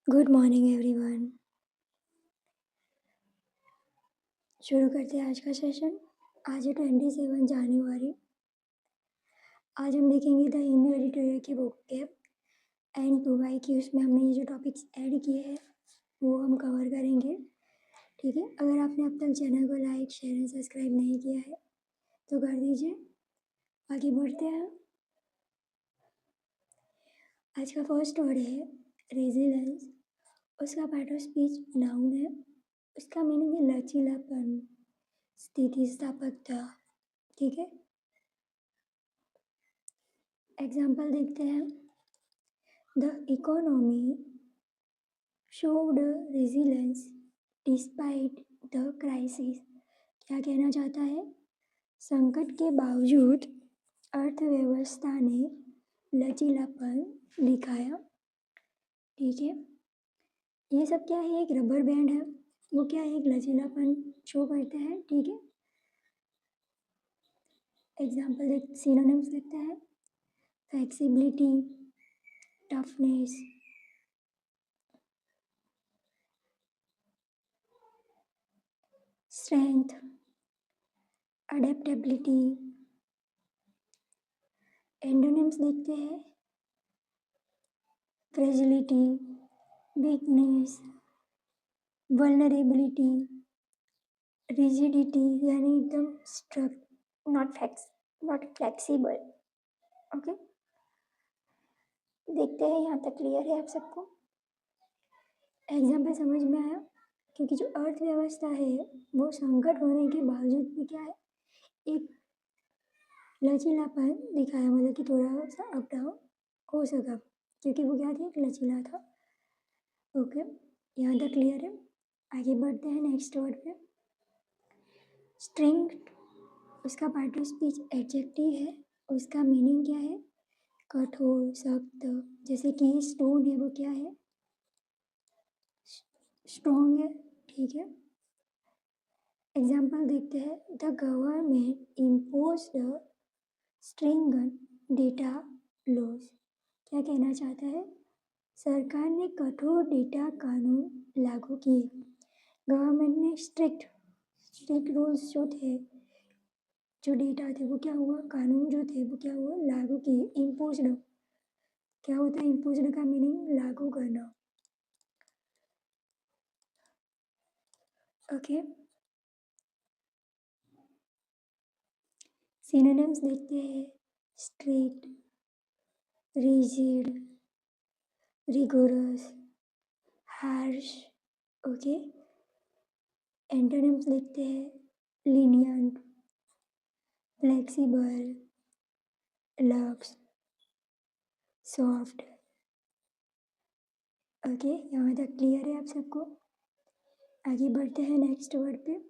Good morning everyone. शुरू करते हैं आज का सेशन। आज है 27 जनवरी। आज हम देखेंगे द हिंदू एडिटोरियल की बुक के एंड टू बाई की। उसमें हमने ये जो टॉपिक्स ऐड किए हैं वो हम कवर करेंगे। ठीक है, अगर आपने अब तक चैनल को लाइक शेयर एंड सब्सक्राइब नहीं किया है तो कर दीजिए। आगे बढ़ते हैं। आज का फर्स्ट वर्ड है रेजिलेंस। उसका पार्ट ऑफ स्पीच नाउन है। उसका मीनिंग है लचीलापन, स्थितिस्थापकता। ठीक है, एग्जाम्पल देखते हैं। The economy showed resilience despite the crisis. क्या कहना चाहता है? संकट के बावजूद अर्थव्यवस्था ने लचीलापन दिखाया। ठीक है, ये सब क्या है? एक रबर बैंड है, वो क्या है? एक लचीलापन शो करते हैं। ठीक है, एग्जाम्पल देख सिनोनिम्स देखते हैं। Flexibility, toughness, strength, adaptability. Antonyms देखते हैं। फ्रेजिलिटी, वीकनेस, वल्नरेबिलिटी, रिजिडिटी यानी एकदम स्ट्रक, नॉट फ्लेक्सिबल। ओके, देखते हैं यहाँ तक क्लियर है आप सबको? एग्जाम्पल समझ में आया? क्योंकि जो अर्थव्यवस्था है वो संकट होने के बावजूद भी क्या है? एक लचीलापन दिखाया, मतलब कि थोड़ा सा अप डाउन हो सका, क्योंकि वो क्या थी? एक लचीला था। ओके, यहाँ तक क्लियर है? आगे बढ़ते हैं नेक्स्ट वर्ड पे। स्ट्रेंथ, उसका पार्ट ऑफ स्पीच एडजेक्टिव है। उसका मीनिंग क्या है? कठोर, सख्त। जैसे कि स्टोन है, वो क्या है? स्ट्रॉन्ग है। ठीक है, एग्जाम्पल देखते हैं। The government impose the stringent data laws. क्या कहना चाहता है? सरकार ने कठोर डेटा कानून लागू किए। गवर्नमेंट ने स्ट्रिक्ट रूल्स जो थे, जो डेटा थे, वो क्या हुआ? कानून जो थे वो क्या हुआ? लागू किए। इम्पोज्ड, क्या होता है? इम्पोज्ड का मीनिंग लागू करना। ओके, सिनोनिम्स देखते हैं। Strict, rigid, rigorous, harsh. Okay, antonyms देखते हैं। Lenient, flexible, lux, soft. Okay, यहाँ तक क्लियर है आप सबको? आगे बढ़ते हैं नेक्स्ट वर्ड पे।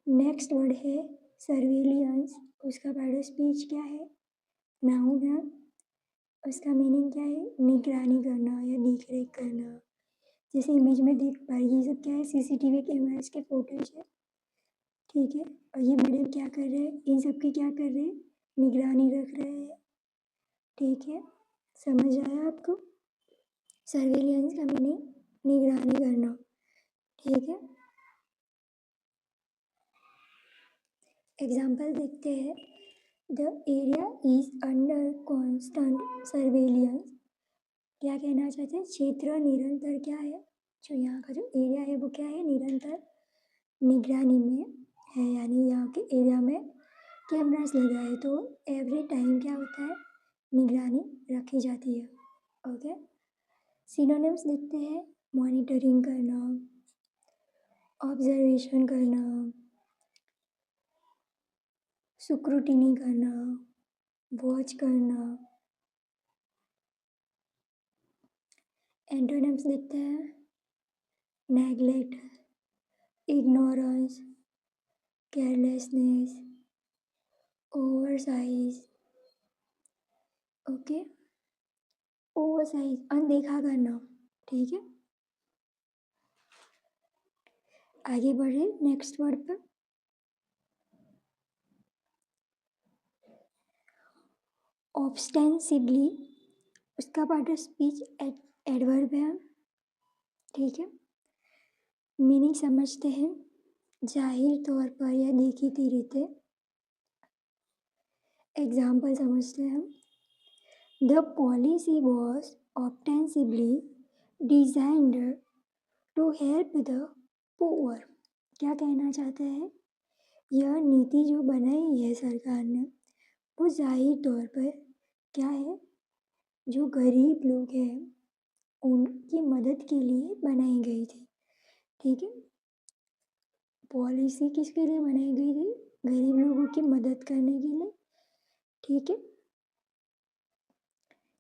नेक्स्ट वर्ड है सर्विलियंस। उसका पार्ट ऑफ स्पीच क्या है? नाउन है। उसका मीनिंग क्या है? निगरानी करना या देख रेख करना। जैसे इमेज में देख पा रही है, ये सब क्या है? सीसीटीवी कैमराज के फोटोज है। ठीक है, और ये मैडम क्या कर रहे हैं? इन सब की क्या कर रहे हैं? निगरानी रख रहे हैं। ठीक है, समझ आया आपको? सर्वेलियंस का मीनिंग निगरानी करना। ठीक है, एग्जाम्पल देखते हैं। The area is under constant surveillance. क्या कहना चाहते हैं? क्षेत्र निरंतर क्या है? जो यहाँ का जो एरिया है वो क्या है? निरंतर निगरानी में है, यानी यहाँ के एरिया में कैमरास लगाए तो एवरी टाइम क्या होता है? निगरानी रखी जाती है। ओके, सिनोनिम्स देखते हैं। मॉनिटरिंग करना, ऑब्जर्वेशन करना, स्क्रूटिनी करना, वॉच करना। एंटोनिम्स देखते हैं। Neglect, ignorance, carelessness, oversize. Okay, oversize अनदेखा करना। ठीक है, आगे बढ़े नेक्स्ट वर्ड पर। ऑब्स्टेंसिवली उसका पार्ट ऑफ स्पीच एडवर्ब है, ठीक है। मीनिंग समझते हैं, जाहिर तौर पर या देखी रीते। एग्जाम्पल समझते हैं हम। The policy was ostensibly designed to help the poor. क्या कहना चाहते हैं, यह नीति जो बनाई है सरकार ने वो जाहिर तौर पर क्या है, जो गरीब लोग हैं उनकी मदद के लिए बनाई गई थी, ठीक है। पॉलिसी किसके लिए बनाई गई थी, गरीब लोगों की मदद करने के लिए, ठीक है।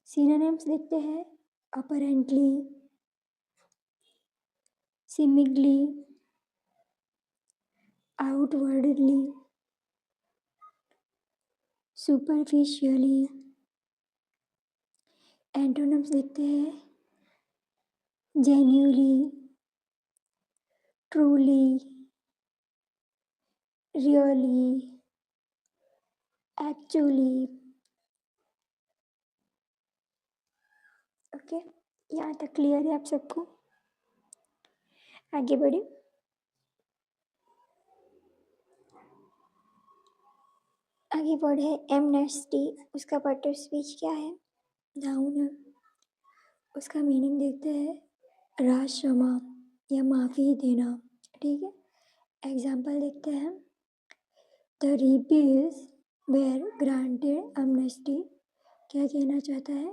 सिनोनिम्स लिखते हैं, apparently, seemingly, outwardly, superficially. Antonyms लिखते हैं, genuinely, truly, really, actually. Okay, यहाँ तक क्लियर है आप सबको? आगे बढ़े। आगे बढ़े, एमनेस्टी उसका पार्ट ऑफ स्पीच क्या है, नाउन है। उसका मीनिंग देखते हैं, राज क्षमा या माफ़ी देना, ठीक है। एग्जाम्पल देखते हैं, the rebels were granted amnesty. क्या कहना चाहता है,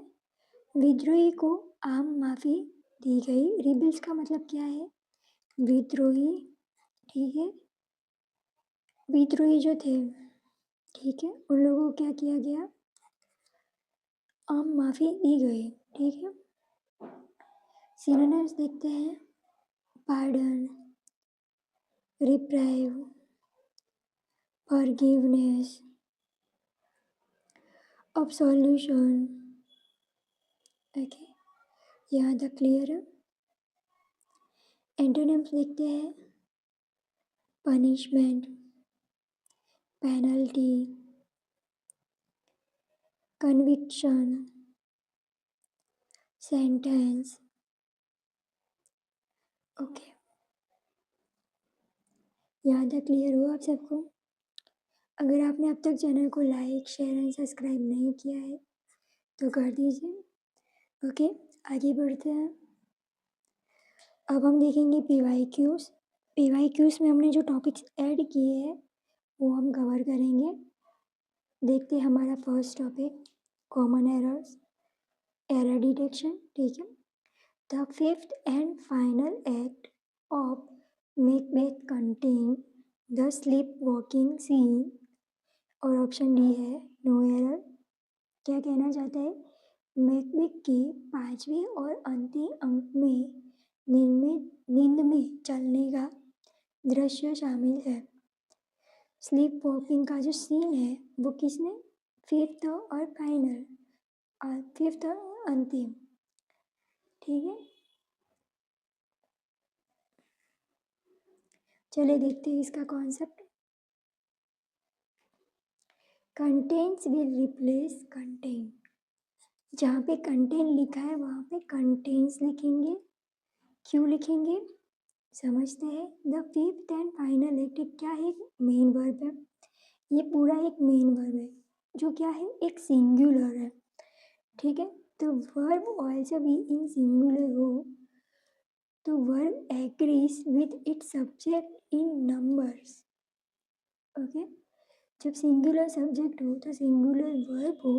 विद्रोही को आम माफ़ी दी गई। रिबेल्स का मतलब क्या है, विद्रोही, ठीक है। विद्रोही जो थे, ठीक है, उन लोगों को क्या किया गया, आम माफ़ी दी गई, ठीक है। सिनोनिम्स देखते हैं, पार्डन, रिप्राइव, फॉरगिवनेस, अब्सोल्यूशन। ओके, यहाँ तक क्लियर है। एंटोनिम्स देखते हैं, punishment, penalty, conviction, sentence. Okay, यहाँ तक क्लियर हुआ आप सबको? अगर आपने अब तक चैनल को लाइक, शेयर एंड सब्सक्राइब नहीं किया है तो कर दीजिए। ओके, आगे बढ़ते हैं। अब हम देखेंगे PYQs। PYQs में हमने जो टॉपिक्स ऐड किए हैं वो हम कवर करेंगे। देखते हैं हमारा first topic, common errors, error detection, ठीक है। The fifth and final act of Macbeth contain the sleep walking scene, और ऑप्शन डी है नो एरर। क्या कहना चाहता है, मैकबेथ के पांचवें और अंतिम अंक में नींद में चलने का दृश्य शामिल है। स्लीप वॉकिंग का जो सीन है वो किसने, फिफ्थ और फाइनल, फिफ्थ और अंतिम, ठीक है। चलिए देखते हैं इसका concept. Contents will replace content, जहाँ पे कंटेंट लिखा है वहाँ पे कंटेंट्स लिखेंगे। क्यों लिखेंगे, समझते हैं। The fifth and final act क्या है, मेन वर्ब है। ये पूरा एक मेन वर्ब है जो क्या है, एक सिंगुलर है, ठीक है। तो verb also be in singular हो तो verb agrees with its subject in numbers. Okay, जब सिंगुलर सब्जेक्ट हो तो सिंगुलर वर्ब हो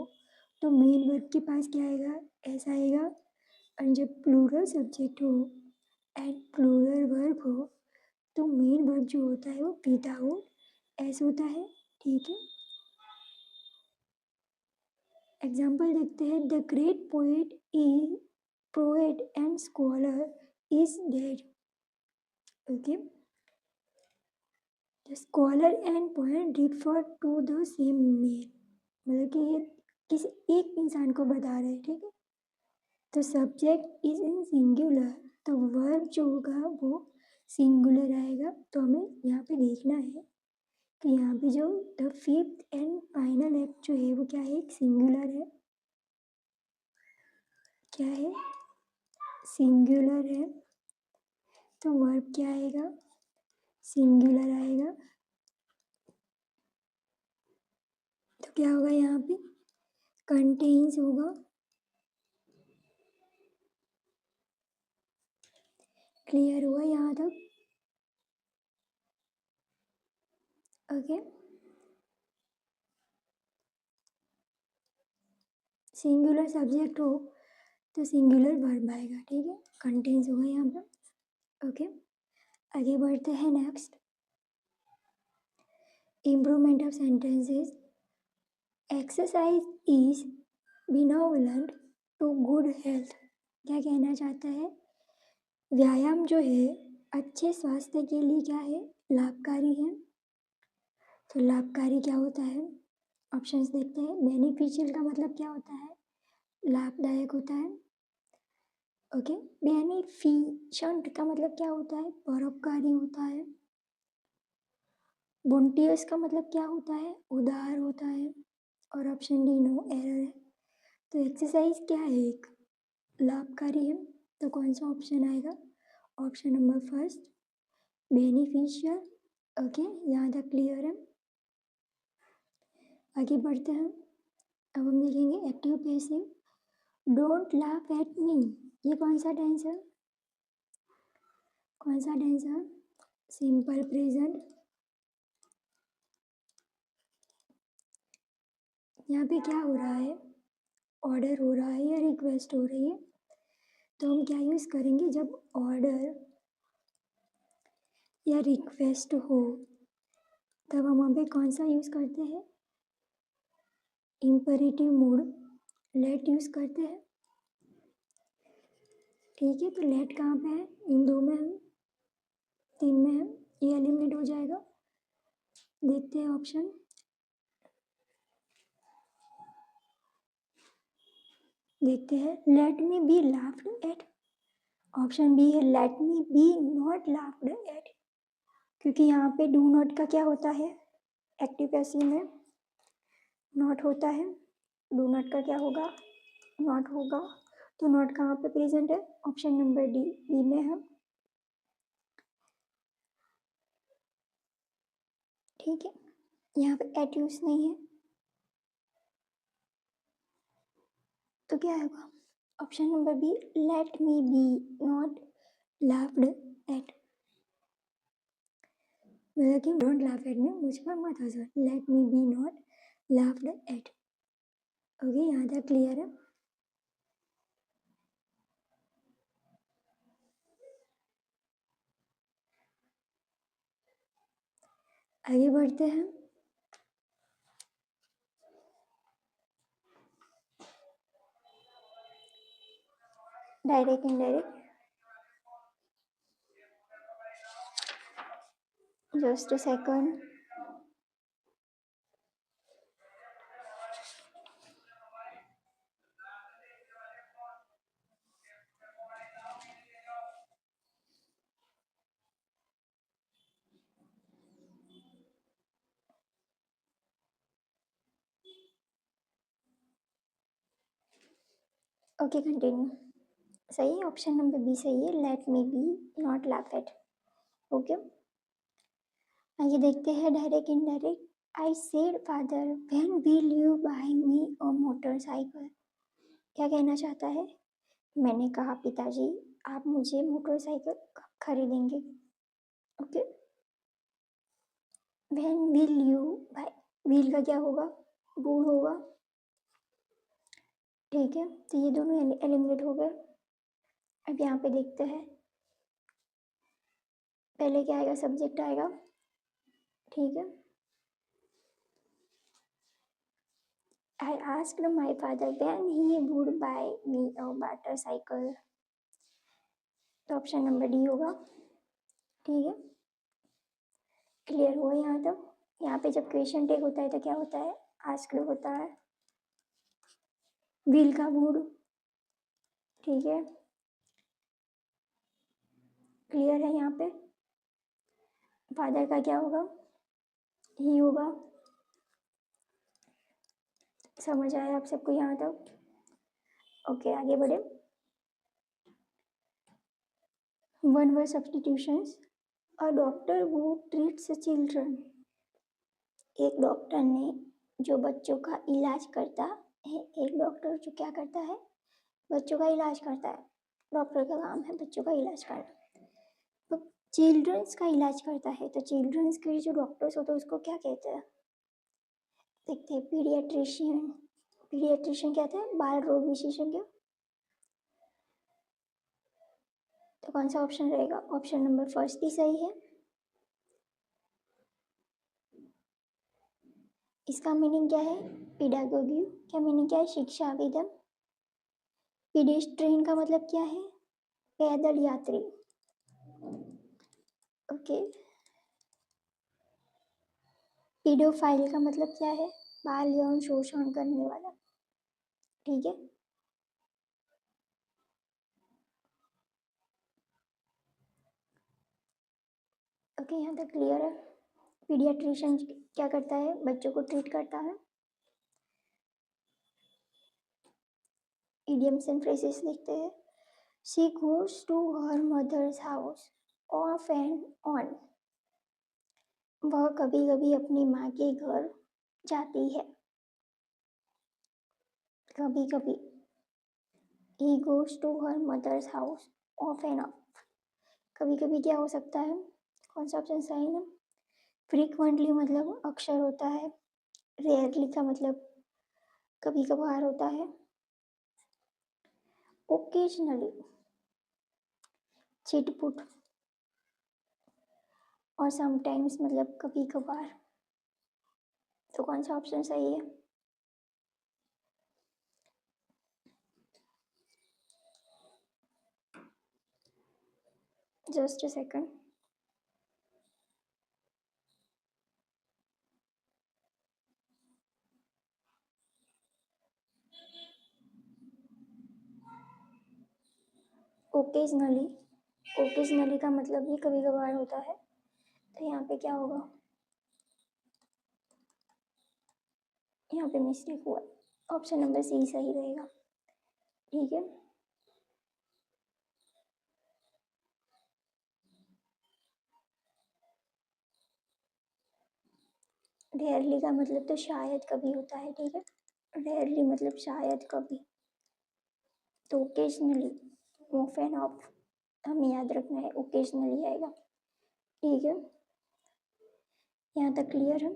तो मेन वर्ब के पास क्या आएगा, ऐसा आएगा। और जब प्लूरल सब्जेक्ट हो एंड प्लूरल वर्ब हो तो मेन वर्ब जो होता है वो विदाउट एस होता है, ठीक है। एग्जाम्पल देखते हैं, the great poet and scholar is dead. Okay, the scholar and poet refer to the same man, मतलब कि ये किसी एक इंसान को बता रहे हैं, ठीक है। तो सब्जेक्ट इज इन सिंगुलर तो वर्ब जो होगा वो सिंगुलर आएगा। तो हमें यहाँ पे देखना है तो यहाँ पे जो the fifth and final act जो है वो क्या है, एक सिंगुलर है। क्या है, सिंगुलर है, तो वर्ब क्या आएगा, सिंगुलर आएगा। तो क्या होगा यहाँ पे, कंटेन्स होगा। क्लियर हुआ यहाँ तक? ओके, सिंगुलर सब्जेक्ट हो तो सिंगुलर वर्ब आएगा, ठीक है। कंटेन्स होगा यहाँ पर। ओके, आगे बढ़ते हैं। Next, improvement of sentences. Exercise is benevolent to good health. क्या कहना चाहता है, व्यायाम जो है अच्छे स्वास्थ्य के लिए क्या है, लाभकारी है। तो लाभकारी क्या होता है, ऑप्शंस देखते हैं। बेनिफिशियल का मतलब क्या होता है, लाभदायक होता है। ओके, बेनिफिशेंट का मतलब क्या होता है, परोपकारी होता है। बोंटियस का मतलब क्या होता है, उदार होता है। और ऑप्शन डी नो, एरर है। तो एक्सरसाइज क्या है, एक लाभकारी है। तो कौन सा ऑप्शन आएगा, option number first, beneficial. Okay, यहाँ तक क्लियर है। आगे बढ़ते हैं। अब हम देखेंगे active passive. Don't laugh at me, ये कौन सा टेंस है, कौन सा टेंस है, सिंपल प्रेजेंट। यहाँ पे क्या हो रहा है, ऑर्डर हो रहा है या रिक्वेस्ट हो रही है। तो हम क्या यूज़ करेंगे, जब ऑर्डर या रिक्वेस्ट हो तब हम वहाँ पे कौन सा यूज़ करते हैं, इम्पेरेटिव मोड, लेट यूज़ करते हैं। ठीक है, तो लेट कहाँ पे है, इन दो में है, तीन में है, ये एलिमिनेट हो जाएगा। देखते हैं ऑप्शन। देखते हैं, let me be laughed at. Option B है, let me be not laughed at. क्योंकि यहाँ पे डू नॉट का क्या होता है, एक्टिव पैसिव में नॉट होता है। डू नॉट का क्या होगा, नॉट होगा। तो नॉट कहाँ पे प्रेजेंट है, ऑप्शन नंबर डी, बी में है। ठीक है, यहाँ पे एट यूज नहीं है, तो क्या होगा, option number B, let me be not laughed at. मतलब कि डोंट लाफ एट मी, मुझ पर मत हंसो, let me be not laughed at. Okay, यहाँ तक क्लियर है। आगे बढ़ते हैं। Direct indirect, just a second. Okay, continue. सही है, ऑप्शन नंबर बी सही है, let me be not laugh at. Okay, आगे देखते हैं direct indirect. I said father when will you buy me a motorcycle. क्या कहना चाहता है, मैंने कहा पिताजी आप मुझे मोटरसाइकिल कब खरीदेंगे। Okay, when will you buy, will का क्या होगा, वुड होगा। ठीक है, तो ये दोनों एलिमिनेट हो गए। अब यहाँ पे देखते हैं, पहले क्या आएगा, सब्जेक्ट आएगा। ठीक है, I asked my father when he would buy me a motorcycle. तो ऑप्शन नंबर डी होगा। ठीक है, क्लियर हुआ यहाँ तक। यहाँ पे जब क्वेश्चन टेक होता है तो क्या होता है, आस्क्ड होता है, विल का वुड। ठीक है, क्लियर है। यहाँ पे फादर का क्या होगा, ही होगा। समझ आया आप सबको यहाँ तक? ओके, आगे बढ़े। One word substitutions. A doctor who treats children. एक डॉक्टर ने जो बच्चों का इलाज करता है, एक डॉक्टर जो क्या करता है, बच्चों का इलाज करता है। डॉक्टर का काम है बच्चों का इलाज करना। तो चिल्ड्रंस का इलाज करता है, तो चिल्ड्रंस के जो डॉक्टर्स होते हैं उसको क्या कहते हैं? देखते हैं, पीडियाट्रिशियन। पीडियाट्रिशियन कहते हैं बाल रोग विशेषज्ञ। तो कौन सा ऑप्शन रहेगा? ऑप्शन नंबर फर्स्ट ही सही है। इसका मीनिंग क्या है? पीडागोगी। क्या मीनिंग क्या है? शिक्षा विदम। पीडिस्ट्रियन का मतलब क्या है? पैदल यात्री। ओके। पीडोफाइल का मतलब क्या है? बाल यौन शोषण करने वाला। ठीक है। ओके, यहाँ तक क्लियर है। पीडियाट्रिशियन क्या करता है? बच्चों को ट्रीट करता है। इडियम्स एंड फ्रेजेस लिखते हैं। She goes to her mother's house off and on. वह कभी कभी अपनी माँ के घर जाती है। कभी कभी। He goes to her mother's house off and on. कभी कभी क्या हो सकता है? कौन सा ऑप्शन सही है? फ्रीक्वेंटली मतलब अक्सर होता है। रेयरली का मतलब कभी कभार होता है। ओकेजनली चिटपुट। और समटाइम्स मतलब कभी कभार। तो कौन सा ऑप्शन सही है? Just a second. Occasionally. Occasionally का मतलब भी कभी कभार होता है। तो यहाँ पे क्या होगा? यहाँ पे मिस्टेक हुआ। ऑप्शन नंबर सी सही रहेगा। ठीक है। रेयरली का मतलब तो शायद कभी होता है। ठीक है। रेयरली मतलब शायद कभी। तो ओकेजनली, ऑफ एंड ऑफ हमें याद रखना है, ओकेजनली आएगा। ठीक है। यहाँ तक क्लियर है?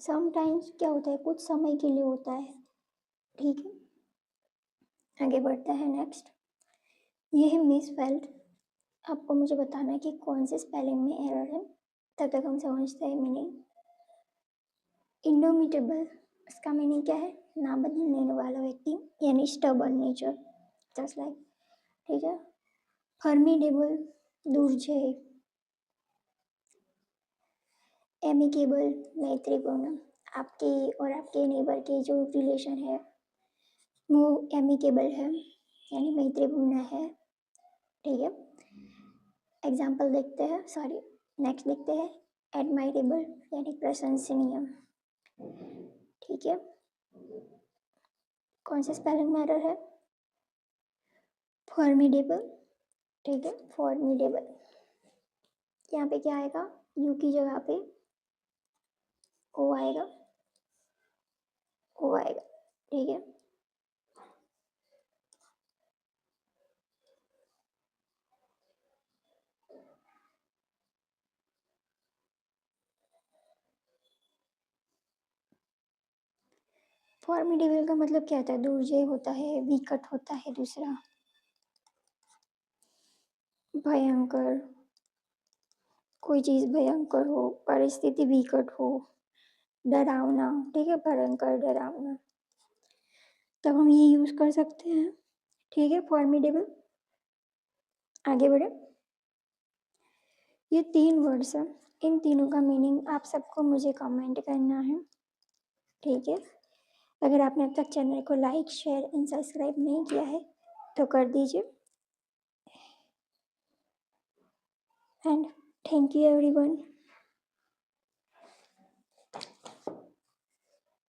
समटाइम्स क्या होता है? कुछ समय के लिए होता है। ठीक है। आगे बढ़ते हैं नेक्स्ट। ये है मिस फेल्ट। आपको मुझे बताना है कि कौन से स्पेलिंग में एरर है, तब तक हम समझते हैं मीनिंग। इंडोमिटेबल, इसका मीनिंग क्या है? ना बदलने वाला व्यक्ति, यानी स्टबर्न नेचर, जस्ट लाइक। ठीक है। फॉर्मिडेबल, दुर्जय। एमिकेबल, मैत्रीपूर्ण। आपके और आपके नेबर के जो रिलेशन है वो एमिकेबल है, यानी मैत्रीपूर्ण है। ठीक है। एग्जाम्पल देखते हैं, सॉरी नेक्स्ट देखते हैं। एडमायरेबल यानी प्रशंसनीय। ठीक है। कौन सा स्पेलिंग में एरर है? फॉर्मिडेबल। ठीक है, फॉर्मिडेबल। यहाँ पे क्या आएगा? यू की जगह पे ओ आएगा। ओ आएगा। ठीक है। फॉर्मिडेबल का मतलब क्या होता है? दुर्जय होता है, विकट होता है। दूसरा भयंकर, कोई चीज भयंकर हो, परिस्थिति विकट हो, डरावना। ठीक है, भयंकर, डरावना, तब हम ये यूज कर सकते हैं। ठीक है, फॉर्मिडेबल। आगे बढ़े। ये 3 वर्ड्स हैं, इन तीनों का मीनिंग आप सबको मुझे कमेंट करना है। ठीक है। अगर आपने अब तक चैनल को लाइक, शेयर एंड सब्सक्राइब नहीं किया है तो कर दीजिए। And thank you everyone.